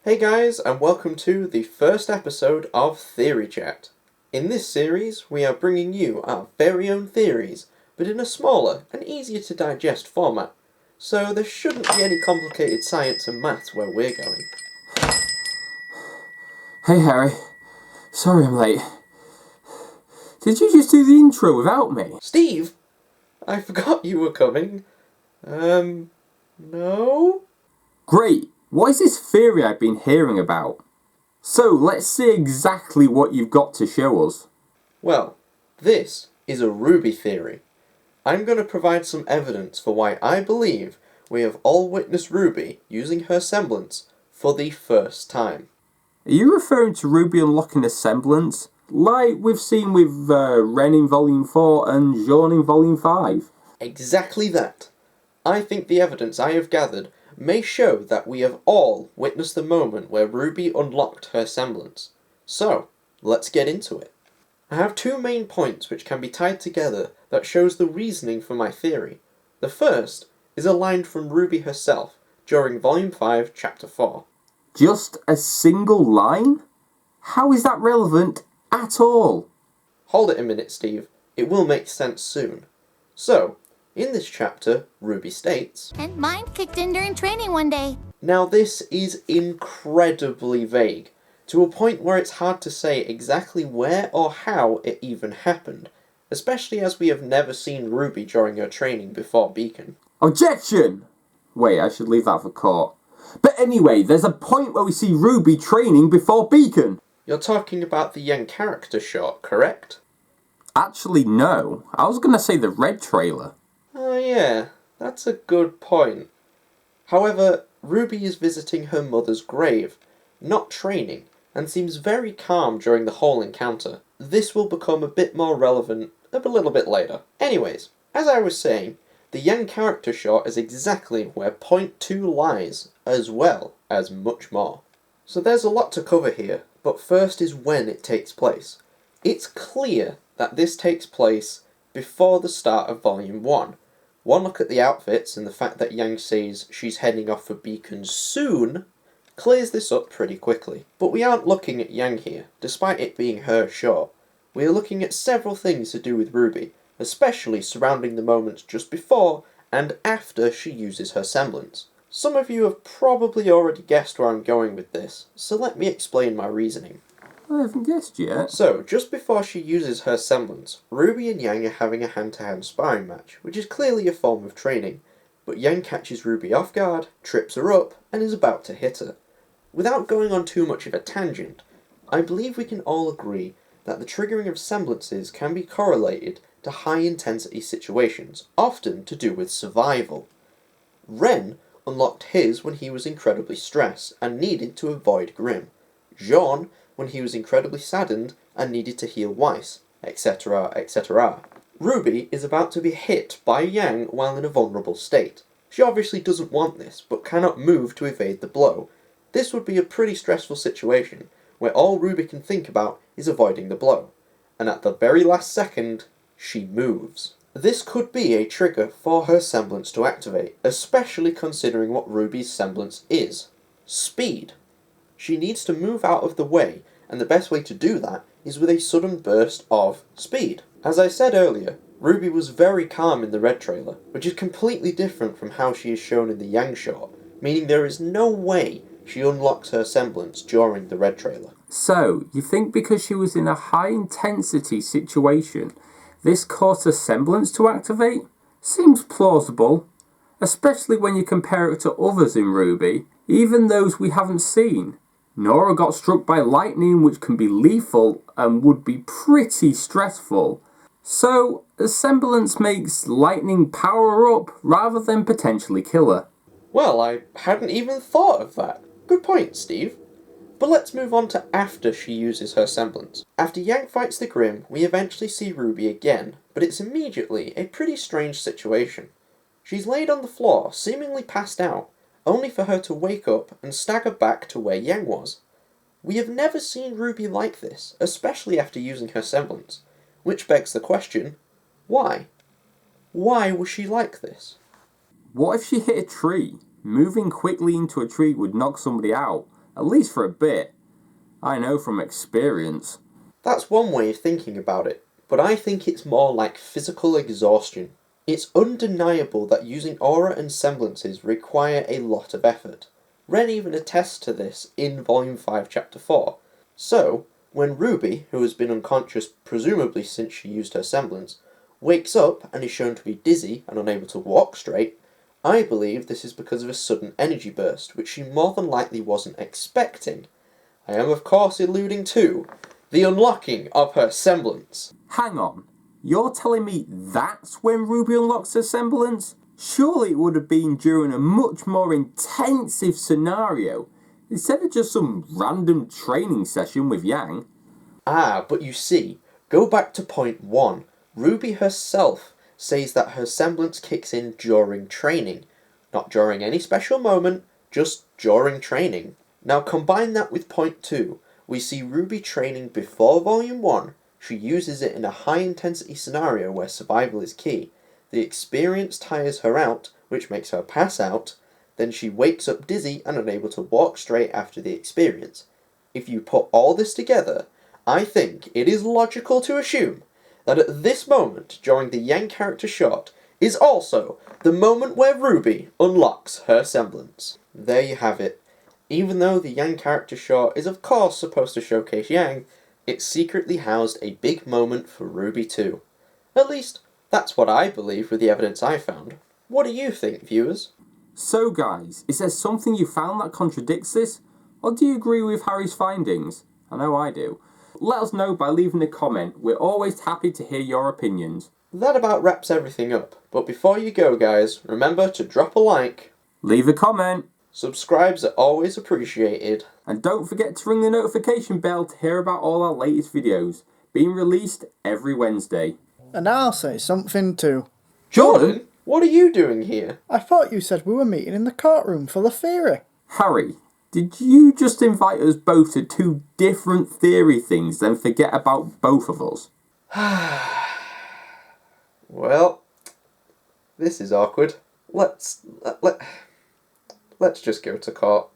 Hey guys, and welcome to the first episode of Theory Chat. In this series, we are bringing you our very own theories, but in a smaller and easier to digest format, so there shouldn't be any complicated science and maths where we're going. Hey Harry, sorry I'm late. Did you just do the intro without me? Steve? I forgot you were coming. No? Great, what is this theory I've been hearing about? So let's see exactly what you've got to show us. Well, this is a RWBY theory. I'm going to provide some evidence for why I believe we have all witnessed RWBY using her semblance for the first time. Are you referring to RWBY unlocking a semblance, like we've seen with Ren in Volume 4 and Jean in Volume 5? Exactly that. I think the evidence I have gathered may show that we have all witnessed the moment where RWBY unlocked her semblance. So, let's get into it. I have two main points which can be tied together that shows the reasoning for my theory. The first is a line from RWBY herself during Volume 5, Chapter 4. Just a single line? How is that relevant at all? Hold it a minute, Steve. It will make sense soon. So, in this chapter, RWBY states, "And mine kicked in during training one day." Now this is incredibly vague, to a point where it's hard to say exactly where or how it even happened, especially as we have never seen RWBY during her training before Beacon. Objection! Wait, I should leave that for court. But anyway, there's a point where we see RWBY training before Beacon. You're talking about the young character shot, correct? Actually, no. I was gonna say the red trailer. Oh yeah, that's a good point. However, RWBY is visiting her mother's grave, not training, and seems very calm during the whole encounter. This will become a bit more relevant a little bit later. Anyways, as I was saying, the young character shot is exactly where point 2 lies, as well as much more. So there's a lot to cover here, but first is when it takes place. It's clear that this takes place before the start of Volume 1. One look at the outfits and the fact that Yang says she's heading off for Beacon soon clears this up pretty quickly. But we aren't looking at Yang here, despite it being her shot. We are looking at several things to do with RWBY, especially surrounding the moments just before and after she uses her semblance. Some of you have probably already guessed where I'm going with this, so let me explain my reasoning. I haven't guessed yet. So, just before she uses her semblance, RWBY and Yang are having a hand-to-hand sparring match, which is clearly a form of training, but Yang catches RWBY off guard, trips her up, and is about to hit her. Without going on too much of a tangent, I believe we can all agree that the triggering of semblances can be correlated to high-intensity situations, often to do with survival. Ren unlocked his when he was incredibly stressed and needed to avoid Grim. Jean when he was incredibly saddened and needed to heal Weiss, etc., etc. RWBY is about to be hit by Yang while in a vulnerable state. She obviously doesn't want this, but cannot move to evade the blow. This would be a pretty stressful situation, where all RWBY can think about is avoiding the blow. And at the very last second, she moves. This could be a trigger for her semblance to activate, especially considering what RWBY's semblance is. Speed. She needs to move out of the way, and the best way to do that is with a sudden burst of speed. As I said earlier, RWBY was very calm in the red trailer, which is completely different from how she is shown in the Yang shot, meaning there is no way she unlocks her semblance during the red trailer. So, you think because she was in a high-intensity situation, this caused her semblance to activate? Seems plausible, especially when you compare it to others in RWBY, even those we haven't seen. Nora got struck by lightning, which can be lethal and would be pretty stressful. So, a semblance makes lightning power her up rather than potentially kill her. Well, I hadn't even thought of that. Good point, Steve. But let's move on to after she uses her semblance. After Yang fights the Grim, we eventually see RWBY again, but it's immediately a pretty strange situation. She's laid on the floor, seemingly passed out, only for her to wake up and stagger back to where Yang was. We have never seen RWBY like this, especially after using her semblance, which begs the question, why? Why was she like this? What if she hit a tree? Moving quickly into a tree would knock somebody out, at least for a bit. I know from experience. That's one way of thinking about it, but I think it's more like physical exhaustion. It's undeniable that using aura and semblances require a lot of effort. Ren even attests to this in Volume 5, Chapter 4. So, when Ruby, who has been unconscious presumably since she used her semblance, wakes up and is shown to be dizzy and unable to walk straight, I believe this is because of a sudden energy burst, which she more than likely wasn't expecting. I am of course alluding to the unlocking of her semblance. Hang on, you're telling me that's when Ruby unlocks her semblance? Surely it would have been during a much more intensive scenario, instead of just some random training session with Yang. Ah, but you see, go back to point 1. Ruby herself says that her semblance kicks in during training. Not during any special moment, just during training. Now combine that with point 2. We see Ruby training before Volume 1. She uses it in a high intensity scenario where survival is key. The experience tires her out, which makes her pass out. Then she wakes up dizzy and unable to walk straight after the experience. If you put all this together, I think it is logical to assume that at this moment during the Yang character shot is also the moment where Ruby unlocks her semblance. There you have it. Even though the Yang character short is of course supposed to showcase Yang, it secretly housed a big moment for Ruby too. At least, that's what I believe with the evidence I found. What do you think, viewers? So guys, is there something you found that contradicts this? Or do you agree with Harry's findings? I know I do. Let us know by leaving a comment. We're always happy to hear your opinions. That about wraps everything up. But before you go guys, remember to drop a like. Leave a comment. Subscribes are always appreciated. And don't forget to ring the notification bell to hear about all our latest videos, being released every Wednesday. And I'll say something too. Jordan, what are you doing here? I thought you said we were meeting in the courtroom for the theory. Harry, did you just invite us both to two different theory things, then forget about both of us? Well, this is awkward. Let's just go to court.